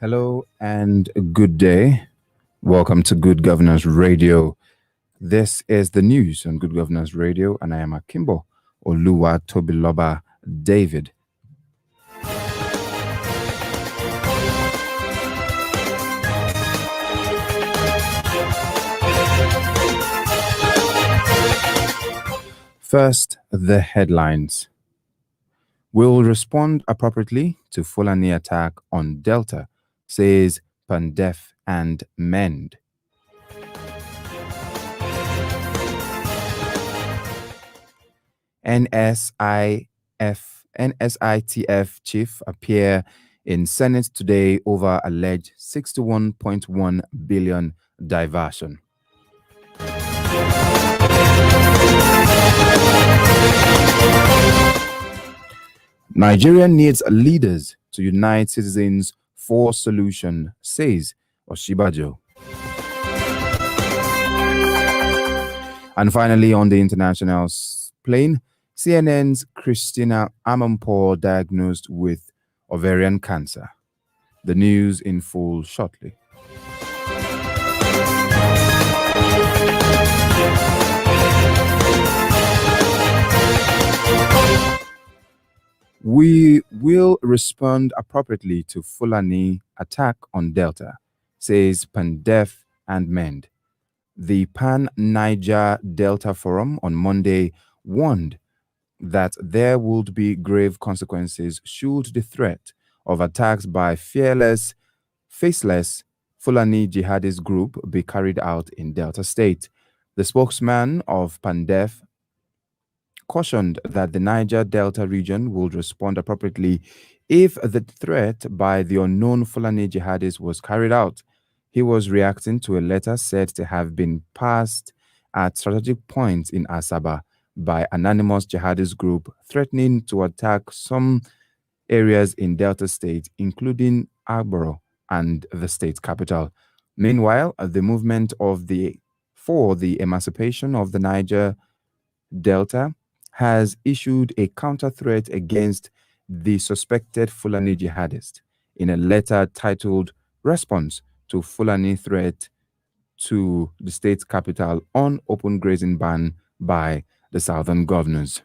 Hello and good day. Welcome to Good Governance Radio. This is the news on Good Governance Radio, and I am Akimbo Oluwa Tobiloba David. First, the headlines. Will respond appropriately to Fulani attack on Delta, says Pandef and Mend. NSITF chief appear in Senate today over alleged 61.1 billion diversion. Nigeria needs leaders to unite citizens for solution, says Oshibajo. And finally, on the international plane, CNN's Christina Amanpour diagnosed with ovarian cancer. The news in full shortly. We will respond appropriately to Fulani attack on Delta, says Pandef and Mend. The Pan-Niger Delta Forum on Monday warned that there would be grave consequences should the threat of attacks by faceless Fulani jihadist group be carried out in Delta State. The spokesman of Pandef cautioned that the Niger Delta region would respond appropriately if the threat by the unknown Fulani jihadists was carried out. He was reacting to a letter said to have been passed at strategic points in Asaba by anonymous jihadist group threatening to attack some areas in Delta State, including Agboro and the state capital. Meanwhile, the movement for the emancipation of the Niger Delta has issued a counter-threat against the suspected Fulani jihadist in a letter titled Response to Fulani Threat to the state capital on open grazing ban by the southern governors.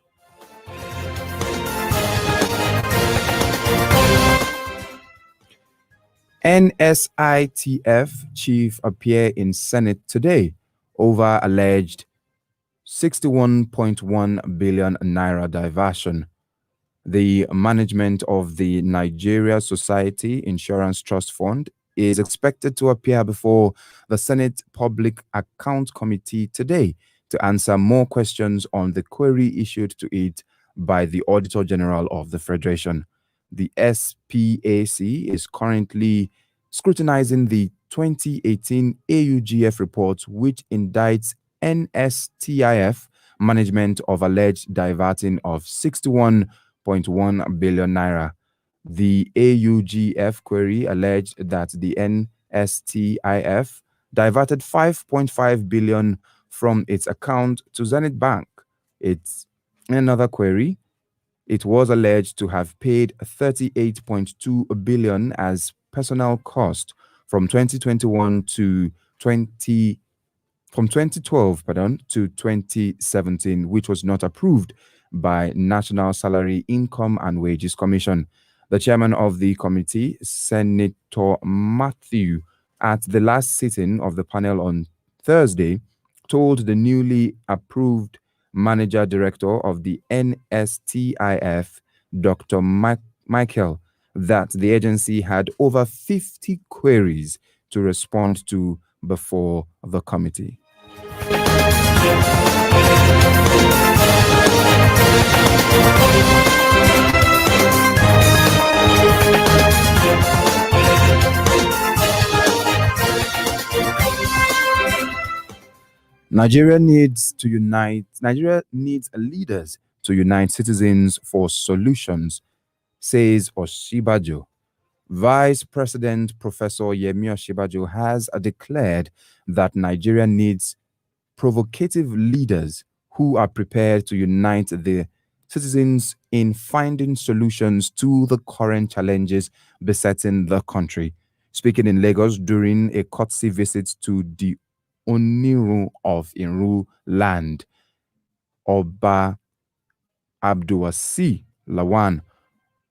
NSITF chief appear in Senate today over alleged 61.1 billion naira diversion. The management of the Nigeria Society Insurance Trust Fund is expected to appear before the Senate Public Account Committee today to answer more questions on the query issued to it by the Auditor General of the Federation. The SPAC is currently scrutinizing the 2018 AUGF report, which indicts NSTIF management of alleged diverting of 61.1 billion naira. The AUGF query alleged that the NSTIF diverted 5.5 billion from its account to Zenith Bank. In another query, it was alleged to have paid 38.2 billion as personnel cost from 2012 to 2017, which was not approved by National Salary, Income and Wages Commission. The chairman of the committee, Senator Matthew, at the last sitting of the panel on Thursday, told the newly approved manager director of the NSTIF, Dr. Michael, that the agency had over 50 queries to respond to before the committee. Nigeria needs leaders to unite citizens for solutions, says Oshibajo. Vice President Professor Yemi Oshibajo has declared that Nigeria needs provocative leaders who are prepared to unite the citizens in finding solutions to the current challenges besetting the country. Speaking in Lagos during a courtesy visit to the Oniru of Inru land, Oba Abdulwasi Lawan,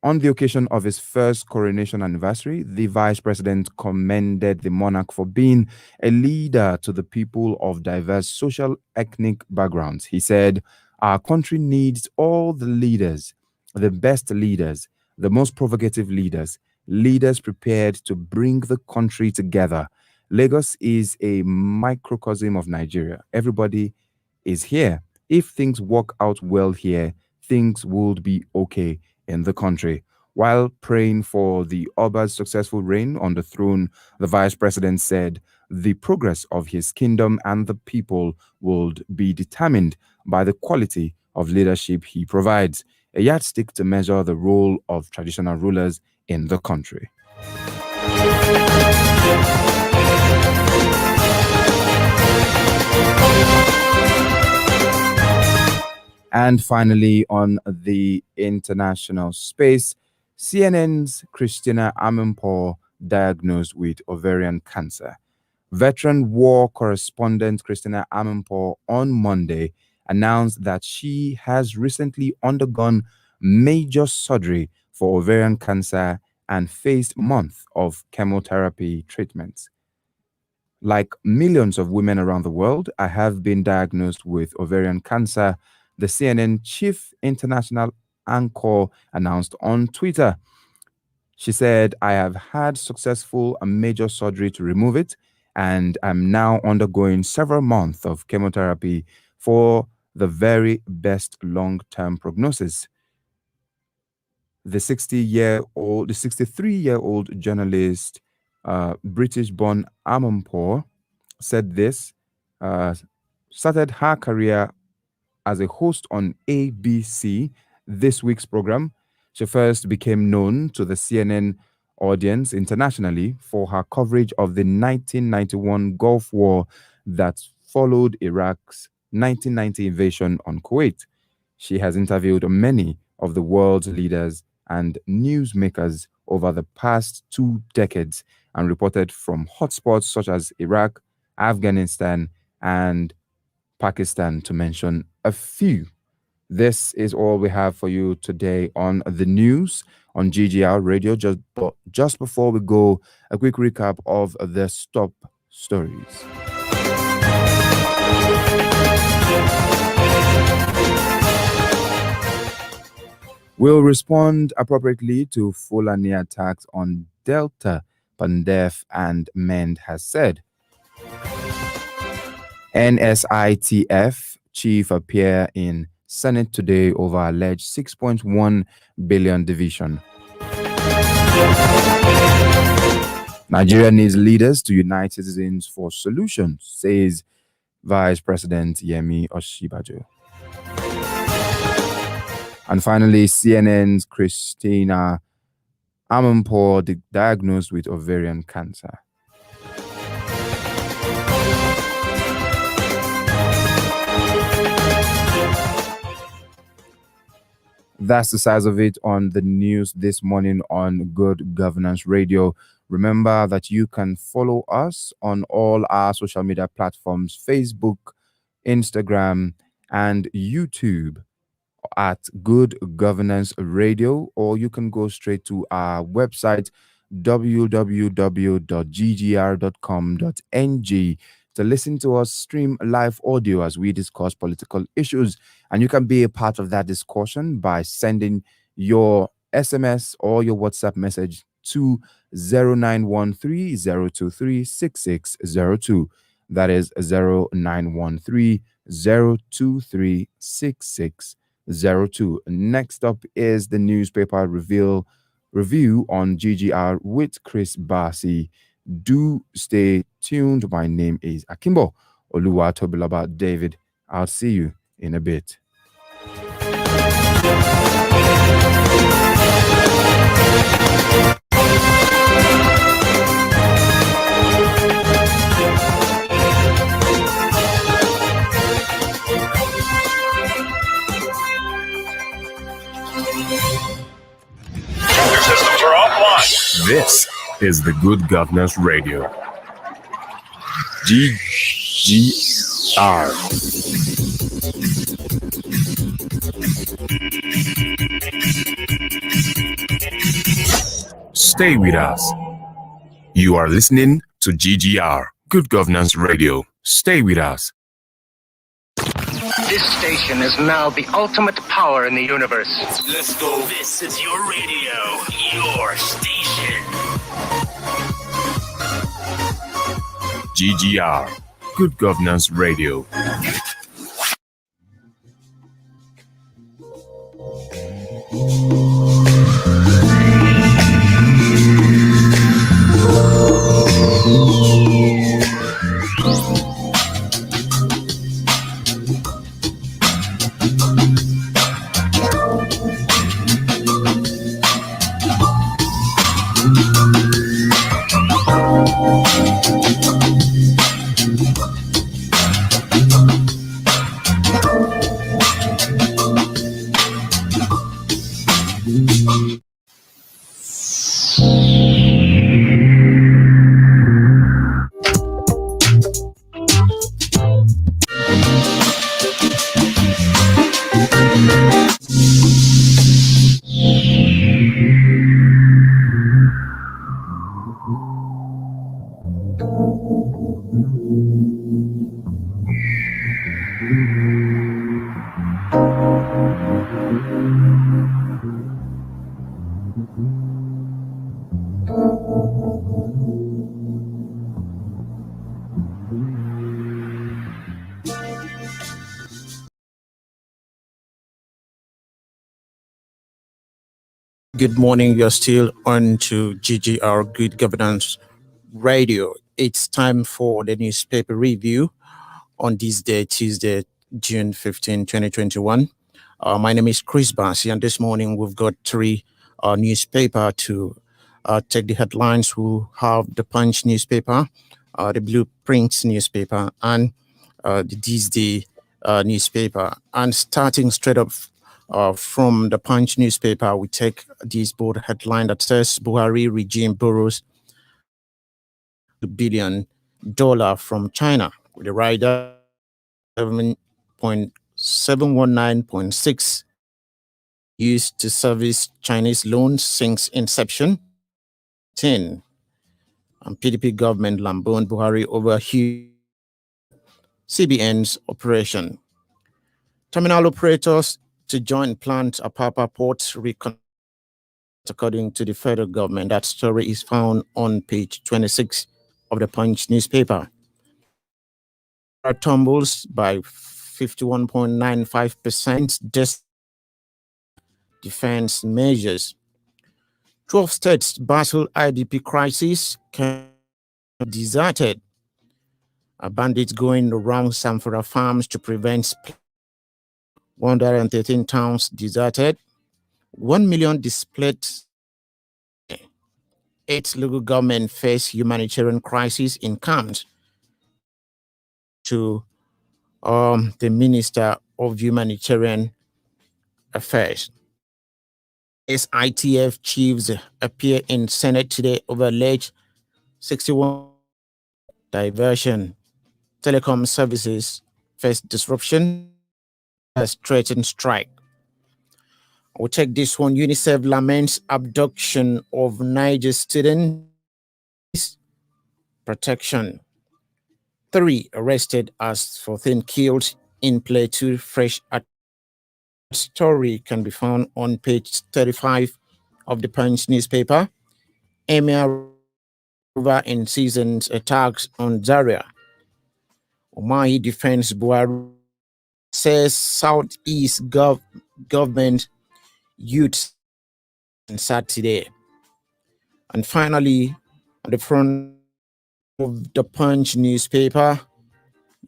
on the occasion of his first coronation anniversary, the vice president commended the monarch for being a leader to the people of diverse social ethnic backgrounds. He said, "Our country needs all the leaders, the best leaders, the most provocative leaders, leaders prepared to bring the country together. Lagos is a microcosm of Nigeria. Everybody is here. If things work out well here, things would be okay in the country." While praying for the Oba's successful reign on the throne, the vice president said the progress of his kingdom and the people would be determined by the quality of leadership he provides, a yardstick to measure the role of traditional rulers in the country. And finally, on the international space, CNN's Christina Amanpour diagnosed with ovarian cancer. Veteran war correspondent Christina Amanpour on Monday announced that she has recently undergone major surgery for ovarian cancer and faced months of chemotherapy treatments. Like millions of women around the world, I have been diagnosed with ovarian cancer, the CNN chief international anchor announced on Twitter. She said, "I have had successful and major surgery to remove it, and I'm now undergoing several months of chemotherapy for the very best long-term prognosis." The 63-year-old journalist, British-born Amanpour, said this, started her career as a host on ABC, This Week's program. She first became known to the CNN audience internationally for her coverage of the 1991 Gulf War that followed Iraq's 1990 invasion on Kuwait. She has interviewed many of the world's leaders and newsmakers over the past 2 decades and reported from hotspots such as Iraq, Afghanistan, and Pakistan, to mention a few. This is all we have for you today on the news on GGR Radio. Just before we go, a quick recap of the top stories. Will respond appropriately to Fulani attacks on Delta, Pandef and Mend has said. NSITF chief appear in Senate today over alleged 6.1 billion division. Nigeria needs leaders to unite citizens for solutions, says Vice President Yemi Oshibajo. And finally, CNN's Christina Amanpour diagnosed with ovarian cancer. That's the size of it on the news this morning on Good Governance Radio. Remember that you can follow us on all our social media platforms, Facebook, Instagram, and YouTube at Good Governance Radio, or you can go straight to our website, www.ggr.com.ng, to listen to us stream live audio as we discuss political issues. And you can be a part of that discussion by sending your SMS or your WhatsApp message to 0913-023-6602. That is 0913-023-6602. Next up is the newspaper review on GGR with Chris Barsi. Do stay tuned. My name is Akimbo Oluwatobilaba David. I'll see you in a bit. Systems are offline. This is the Good Governance Radio. GGR. Stay with us. You are listening to GGR, Good Governance Radio. Stay with us. This station is now the ultimate power in the universe. Let's go. This is your radio, your station. GGR, Good Governance Radio. Good morning. You're still on to GGR Good Governance Radio. It's time for the newspaper review on this day, Tuesday, June 15, 2021. My name is Chris Bassi, and this morning we've got three newspaper to take the headlines. We have the Punch newspaper, the Blueprints newspaper, and the This Day newspaper. And starting straight up from the Punch newspaper, we take this bold headline that says Buhari regime borrows $1 billion from China with a rider 7.719.6 used to service Chinese loans since inception. 10. And PDP government lampooned Buhari over huge CBN's operation. Terminal operators to join plant Apapa Port recon, according to the federal government. That story is found on page 26 of the Punch newspaper. Tumbles by 51.95%. Defense measures. 12 states battle IDP crisis. Deserted. Bandits going around Samfara farms to prevent 113 towns deserted. 1 million displaced. 8 local government face humanitarian crisis in camps. To the Minister of Humanitarian Affairs. SITF chiefs appear in Senate today over alleged 61 diversion. Telecom services face disruption as threatened strike. We'll take this one. UNICEF laments abduction of Niger student. Protection. 3 arrested as 14 killed in Plateau. Fresh story can be found on page 35 of the Punch newspaper. Emir River in seasons attacks on Zaria. Umahi defends Buhari, says Southeast government youth on Saturday. And finally, on the front of the Punch newspaper,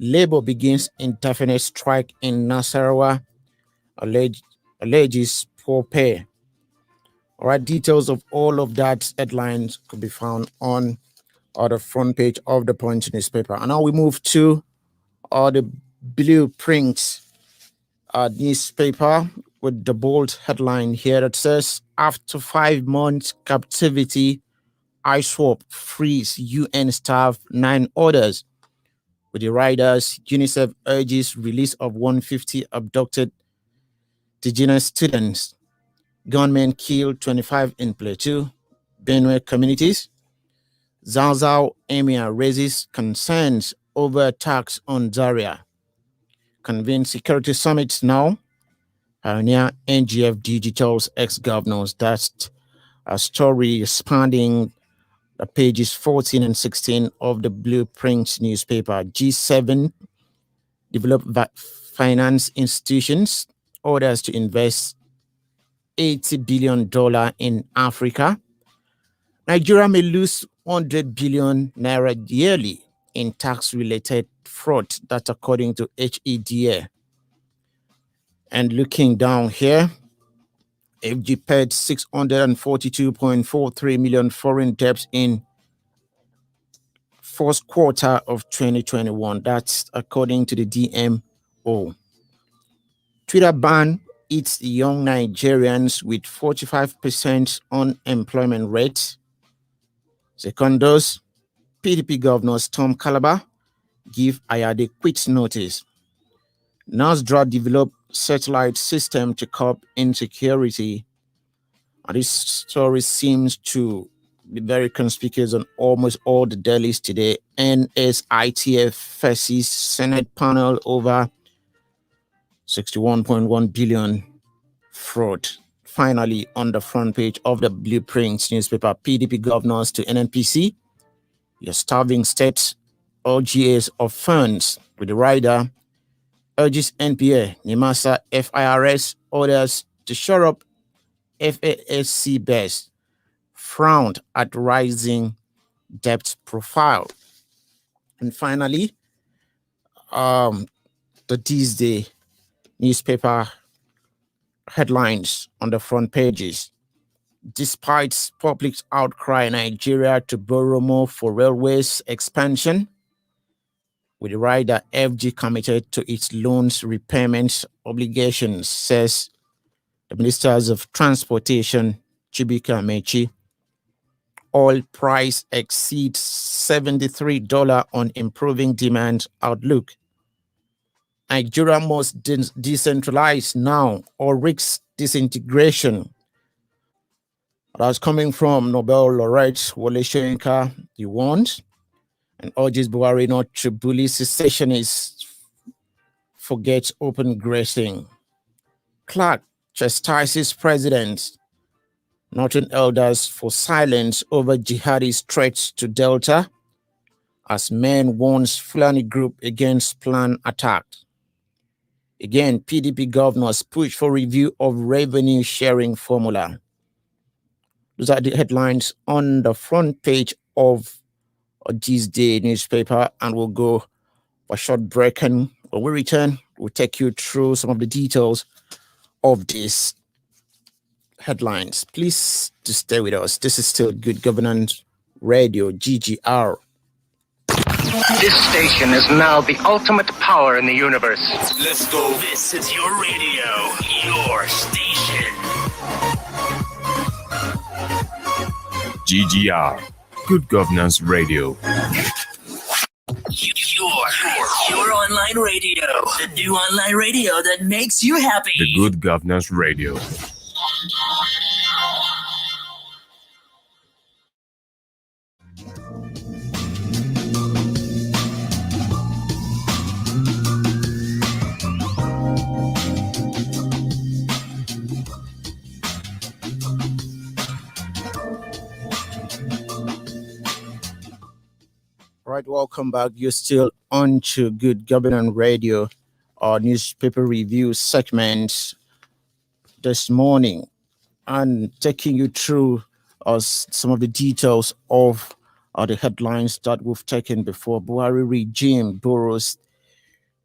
Labour begins indefinite strike in Nasarawa, alleges poor pay. All right, details of all of that headlines could be found on the front page of the Punch newspaper. And now we move to the Blueprint newspaper with the bold headline here that says, after 5 months captivity, ISWAP frees UN staff 9 orders. With the riders, UNICEF urges release of 150 abducted indigenous students. Gunmen killed 25 in Plateau, Benue communities. Zauzau Emir raises concerns over attacks on Zaria. Convene security summits now. Pioneer NGF Digital's ex-governors. That's a story spanning the pages 14 and 16 of the Blueprint newspaper. G7 developed finance institutions, orders to invest $80 billion in Africa. Nigeria may lose 100 billion naira yearly in tax-related fraud. That's according to HEDA. And looking down here, FG paid 642.43 million foreign debts in first quarter of 2021. That's according to the DMO. Twitter ban hits young Nigerians with 45% unemployment rate. Secondos, PDP governor Tom Calabar give Ayade quit notice. NASDRA developed satellite system to curb insecurity. And this story seems to be very conspicuous on almost all the dailies today. NSITF faces Senate panel over 61.1 billion fraud. Finally, on the front page of the Blueprint newspaper, PDP governors to NNPC, your starving states, OGAs of funds with the rider, urges NPA, NIMASA, FIRS, orders to shore up FASC base, frowned at rising debt profile. And finally, the Tuesday newspaper headlines on the front pages. Despite public outcry, Nigeria to borrow more for railways expansion. With the rider, FG committed to its loans repayment obligations, says the Ministers of Transportation, Chibika Mechi. Oil price exceeds $73 on improving demand outlook. Nigeria must decentralize now or risk disintegration. That's coming from Nobel laureate Wole Soyinka. He warned and urges Buhari not to bully secessionists, forget open grazing. Clark chastises president, Northern elders for silence over jihadist threats to Delta, as men warns Fulani group against planned attack. Again, PDP governors push for review of revenue sharing formula. Those are the headlines on the front page of Tuesday newspaper, and we'll go for a short break, and when we return, we'll take you through some of the details of these headlines. Please to stay with us. This is still Good Governance Radio, GGR. This station is now the ultimate power in the universe. Let's go. This is your radio, your station. GGR, Good Governance Radio. Your online radio. The new online radio that makes you happy. The Good Governance Radio. Right, welcome back. You're still on to Good Governance Radio, our newspaper review segment this morning, and taking you through some of the details of the headlines that we've taken before. Buhari regime borrows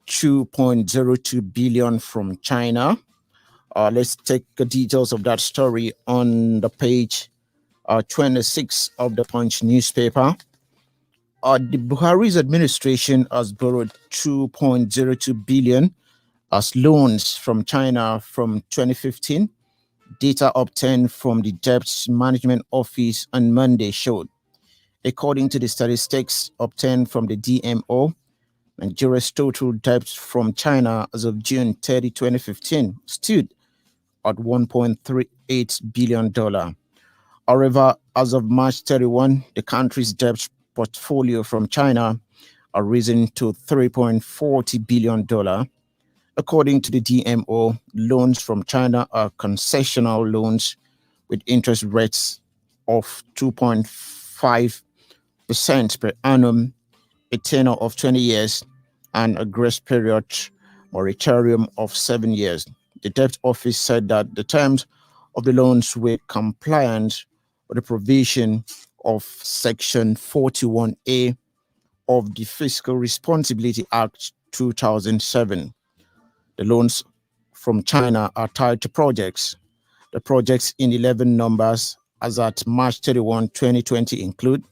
2.02 billion from China. Let's take the details of that story on the page 26 of the Punch newspaper. The Buhari's administration has borrowed 2.02 billion as loans from China from 2015. Data obtained from the Debt Management Office on Monday showed, according to the statistics obtained from the DMO, Nigeria's total debt from China as of June 30, 2015 stood at $1.38 billion. However, as of March 31, the country's debt portfolio from China are risen to $3.40 billion. According to the DMO, loans from China are concessional loans with interest rates of 2.5% per annum, a tenor of 20 years, and a grace period moratorium of 7 years. The debt office said that the terms of the loans were compliant with the provision of Section 41A of the Fiscal Responsibility Act 2007. The loans from China are tied to projects. The projects in 11 numbers as at March 31, 2020 include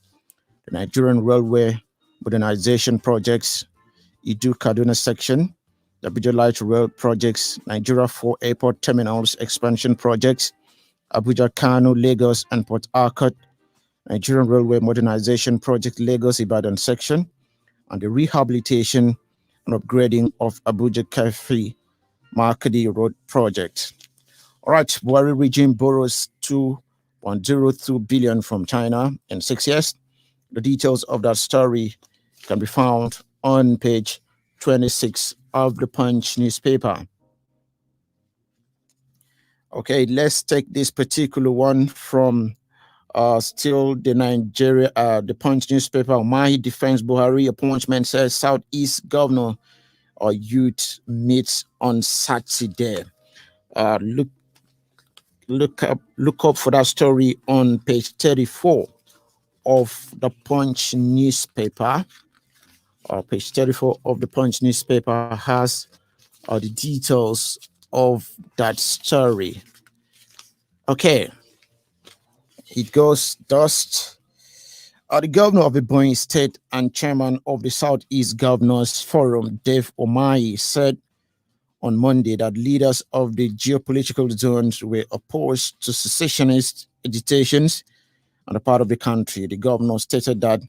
the Nigerian Railway Modernization Projects, Idu-Kaduna Section, the Abuja Light Rail Projects, Nigeria 4 Airport Terminals Expansion Projects, Abuja, Kano, Lagos, and Port Harcourt, Nigerian Railway Modernization Project Lagos-Ibadan Section, and the rehabilitation and upgrading of Abuja Kefi Markadi Road Project. All right, Buhari regime borrows 2.02 billion from China in 6 years. The details of that story can be found on page 26 of the Punch newspaper. Okay, let's take this particular one from still the the Punch newspaper. Umahi defends Buhari appointment, says Southeast Governor youth meets on Saturday. Look up for that story on page 34 of the Punch newspaper. Page 34 of the Punch newspaper has the details of that story. Okay, it goes thus. The governor of Ebonyi State and chairman of the Southeast Governors Forum, Dave Umahi, said on Monday that leaders of the geopolitical zones were opposed to secessionist agitations on the part of the country. The governor stated that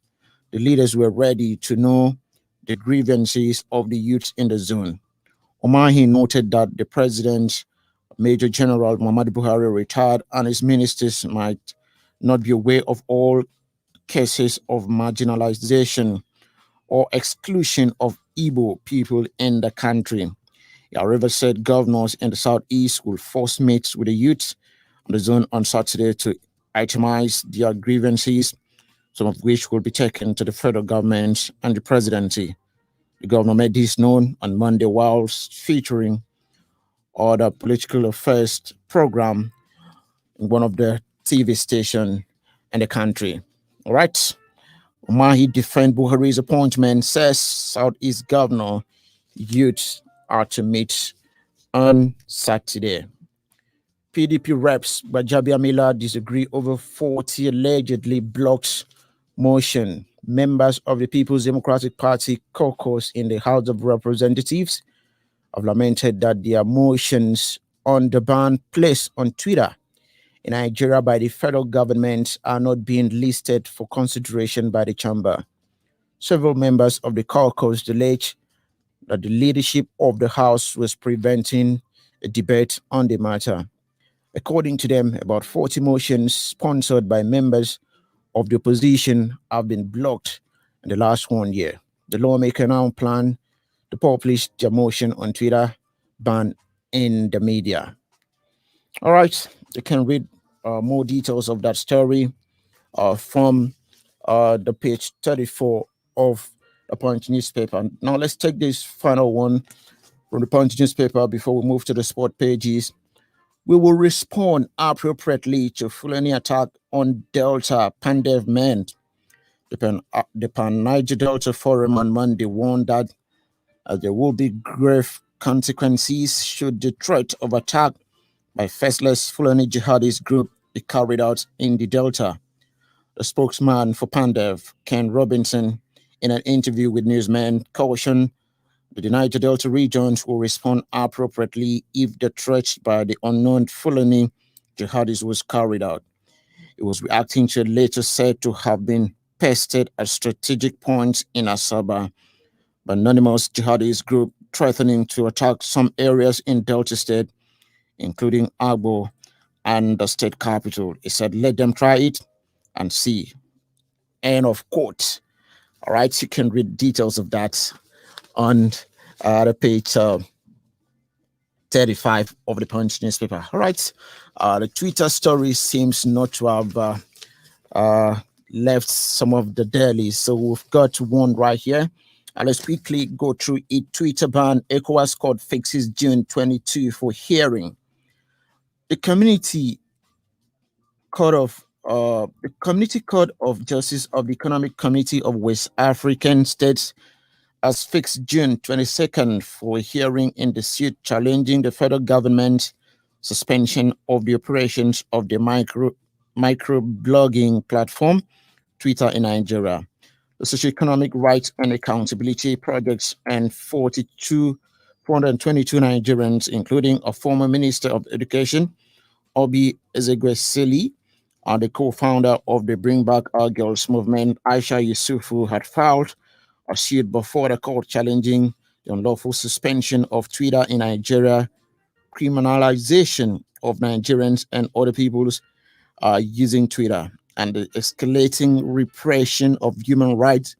the leaders were ready to know the grievances of the youth in the zone. Umahi noted that the president, Major General Muhammadu Buhari, retired, and his ministers might not be aware of all cases of marginalization or exclusion of Igbo people in the country. He, however, said governors in the Southeast will force meet with the youth in the zone on Saturday to itemize their grievances, some of which will be taken to the federal government and the presidency. The governor made this known on Monday whilst featuring the political affairs program in one of the TV stations in the country. All right. Umahi defend Buhari's appointment, says Southeast Governor youth are to meet on Saturday. PDP reps Bajabi Amila disagree over 40 allegedly blocked motion. Members of the People's Democratic Party caucus in the House of Representatives have lamented that their motions on the ban placed on Twitter in Nigeria by the federal government are not being listed for consideration by the chamber. Several members of the caucus allege that the leadership of the House was preventing a debate on the matter. According to them, about 40 motions sponsored by members of the opposition have been blocked in the last 1 year. The lawmaker now plan to publish their motion on Twitter, ban in the media. All right, you can read more details of that story from the page 34 of the Punch newspaper. Now let's take this final one from the Punch newspaper before we move to the sport pages. We will respond appropriately to Fulani attack on Delta, Pandev meant. The Pan Niger Delta Forum on Monday warned that There will be grave consequences should the threat of attack by faceless Fulani jihadist group be carried out in the Delta. The spokesman for Pandev, Ken Robinson, in an interview with newsmen, cautioned the Niger Delta regions will respond appropriately if the threat by the unknown Fulani jihadis was carried out. It was reacting to a letter said to have been pasted at strategic points in Asaba by anonymous jihadist group threatening to attack some areas in Delta State, including Agbo and the state capital. He said, let them try it and see. End of quote. All right, you can read details of that on the page 35 of the Punch newspaper. All right, the Twitter story seems not to have left some of the dailies, so we've got one right here. Let's quickly go through it. Twitter ban, ECOWAS court fixes June 22 for hearing. The Community Court of Justice of the Economic Committee of West African States has fixed June 22nd for a hearing in the suit challenging the federal government's suspension of the operations of the microblogging platform Twitter in Nigeria. The Socioeconomic Rights and Accountability Projects and 422 Nigerians, including a former Minister of Education, Obi Ezekwesili, the co-founder of the Bring Back Our Girls movement, Aisha Yusufu, had filed a suit before the court challenging the unlawful suspension of Twitter in Nigeria, criminalization of Nigerians and other peoples using Twitter, and the escalating repression of human rights,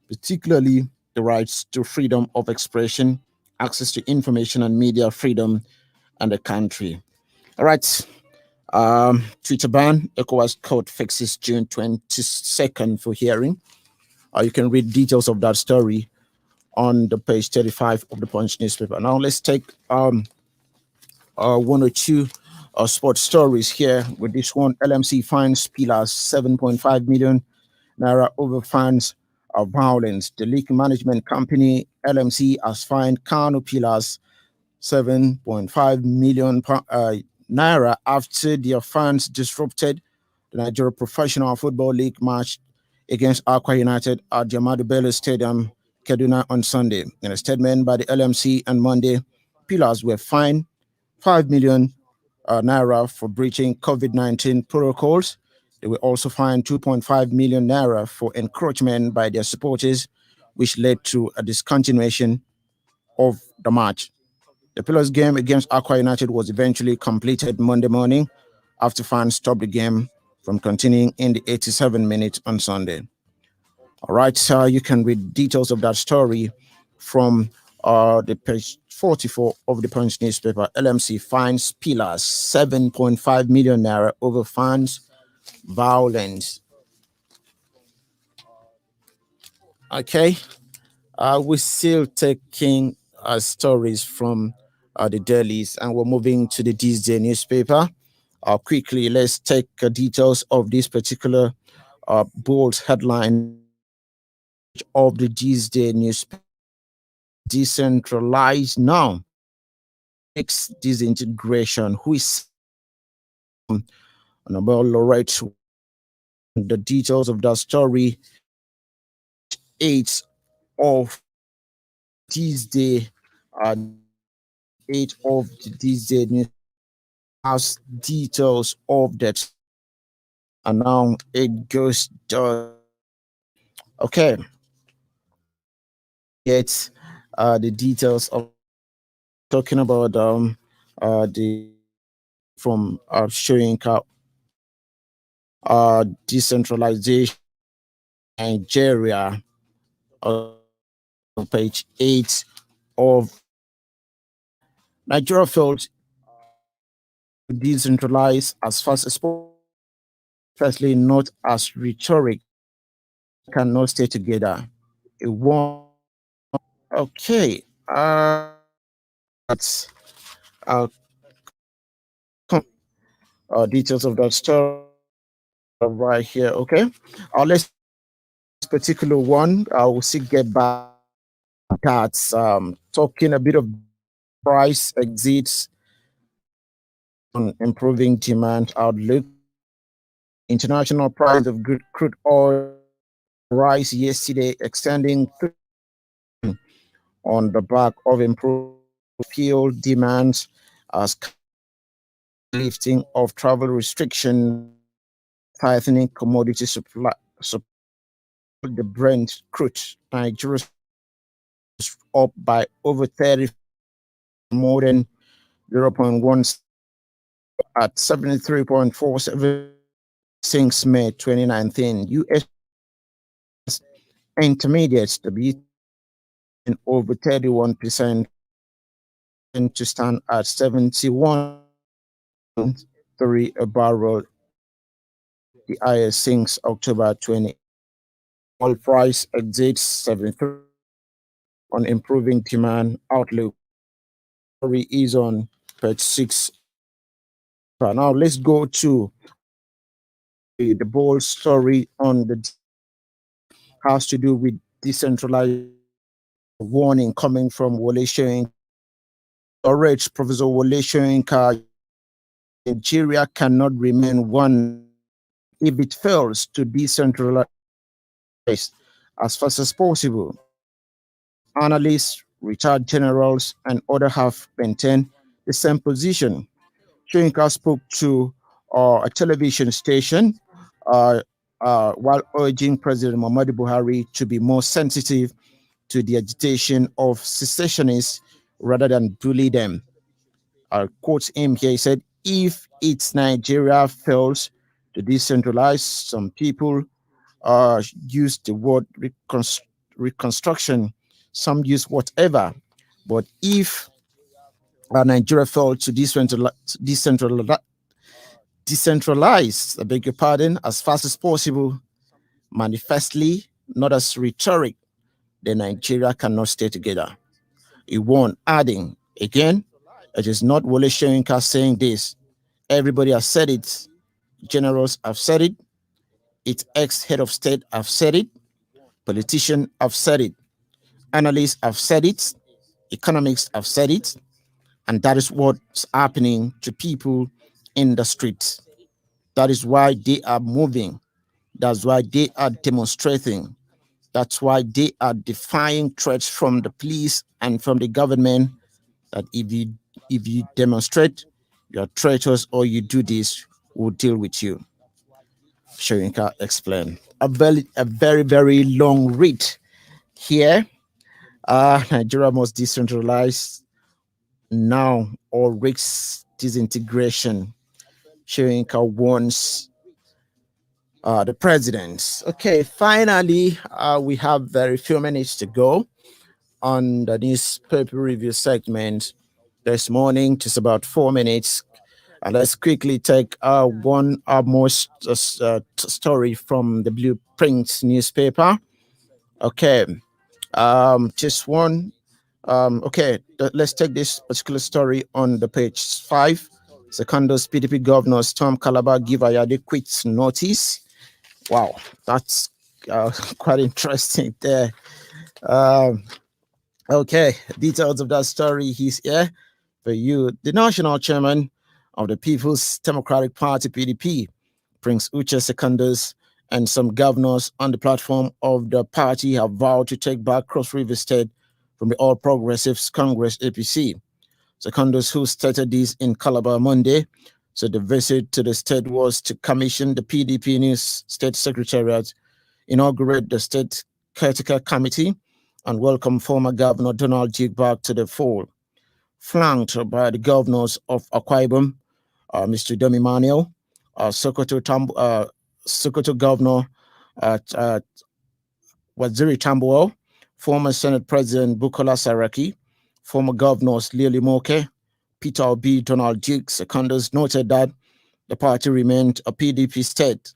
particularly the rights to freedom of expression, access to information and media freedom, and the country. All right. Twitter ban, ECOWAS court fixes June 22nd for hearing. You can read details of that story on the page 35 of the Punch newspaper. Now let's take one or two sports stories here. With this one, LMC fines Pillars 7.5 million naira over fines of violence. The league management company LMC has fined Kano Pillars 7.5 million naira after their fans disrupted the Nigeria Professional Football League match against Aqua United at the Ahmadu Bello Stadium, Kaduna on Sunday. In a statement by the LMC on Monday, Pillars were fined 5 million naira for breaching COVID-19 protocols. They were also fined 2.5 million naira for encroachment by their supporters, which led to a discontinuation of the match. The Pillars game against Aqua United was eventually completed Monday morning after fans stopped the game from continuing in the 87th minute on Sunday. All right, so you can read details of that story from the page 44 of the Punch newspaper. LMC fines Pillars 7.5 million naira over fans violence. Okay, we're still taking stories from the dailies, and we're moving to the This Day newspaper. Quickly, let's take details of this particular bold headline of the This Day newspaper. Decentralized now. Next disintegration. Who is Nobel laureate? The details of that story. 8 of This Day. 8 of This Day news has details of that, and now it goes down. Okay, it's the details of talking about the from showing decentralization Nigeria on page 8 of Nigeria failed to decentralize as fast as possible, especially not as rhetoric cannot stay together. It won't. Okay, that's details of that story right here. Okay, let's particular one. I will see get back That's talking a bit of price exits on improving demand outlook. International price of crude oil rise yesterday, extending on the back of improved fuel demands as lifting of travel restriction, tightening commodity supply the Brent crude Nigeria is up by over 30, more than 0.1 at 73.47 since May 2019. US intermediates to be in over 31% and to stand at 71.3 a barrel, the highest since October 20. Oil price exceeds 73 on improving demand outlook. Story is on page 6. Now let's go to the bold story on the has to do with decentralized warning coming from Wole Soyinka. Alright, Professor Wole Soyinka, Nigeria cannot remain one if it fails to decentralize as fast as possible. Analysts, retired generals, and others have maintained the same position. Soyinka spoke to a television station while urging President Muhammadu Buhari to be more sensitive to the agitation of secessionists rather than bully them. I quote him here. He said, if it's Nigeria fails to decentralize, some people use the word reconstruction, some use whatever. But if Nigeria failed to decentralize, I beg your pardon, as fast as possible, manifestly, not as rhetoric, then Nigeria cannot stay together. He won, adding, again, it is not Wole Soyinka saying this. Everybody has said it. Generals have said it. Its ex-head of state have said it. Politicians have said it. Analysts have said it. Economists have said it. And that is what's happening to people in the streets. That is why they are moving. That's why they are demonstrating. That's why they are defying threats from the police and from the government that if you demonstrate, you're traitors or you do this, we'll deal with you. Soyinka explained. A very long read here. Nigeria must decentralize now or risk disintegration. Soyinka warns the president. Okay, finally, we have very few minutes to go on the newspaper review segment this morning, just about 4 minutes. And let's quickly take one more story from the Blueprint newspaper. Okay, just one. Okay, let's take this particular story on the page 5. Secondo's PDP governor Tom Calabar give Ayade quits notice. Wow, that's quite interesting there. Okay, details of that story. He's here for you. The national chairman of the People's Democratic Party, PDP, Prince Uche Secondus, and some governors on the platform of the party have vowed to take back Cross River State from the All Progressives Congress, APC. Secondus, who stated this in Calabar Monday, so the visit to the state was to commission the PDP new state secretariat, inaugurate the state caretaker committee, and welcome former Governor Donald Duke back to the fold. Flanked by the governors of Akwa Ibom, Mr. Demi Manuel, Sokoto Governor Waziri Tambuwal, former Senate President Bukola Saraki, former governors Lily Moke, Peter Obi, Donald Duke, Secondus noted that the party remained a PDP state.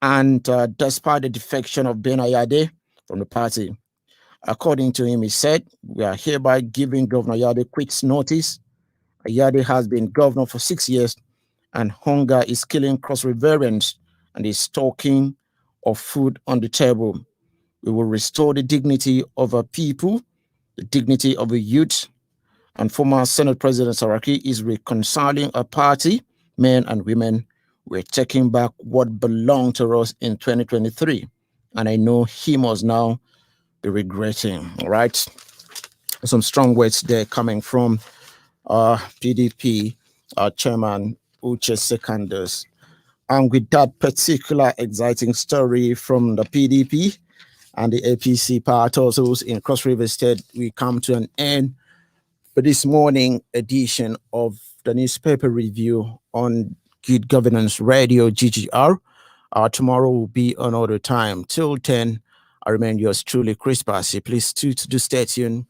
And despite the defection of Ben Ayade from the party, according to him, he said, we are hereby giving Governor Ayade quits notice. Ayade has been governor for 6 years, and hunger is killing Cross Riverians and is talking of food on the table. We will restore the dignity of our people the dignity of the youth. And former Senate President Saraki is reconciling a party, men and women. We're taking back what belonged to us in 2023. And I know he must now be regretting. All right. Some strong words there coming from PDP chairman Uche Secondus. And with that particular exciting story from the PDP and the APC power tussles in Cross River State, we come to an end for this morning edition of the newspaper review on Good Governance Radio, GGR. Tomorrow will be another time. Till 10, I remain yours truly, Chris Bassey. Please do stay tuned.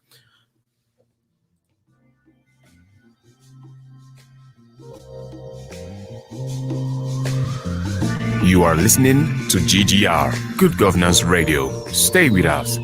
You are listening to GGR, Good Governance Radio. Stay with us.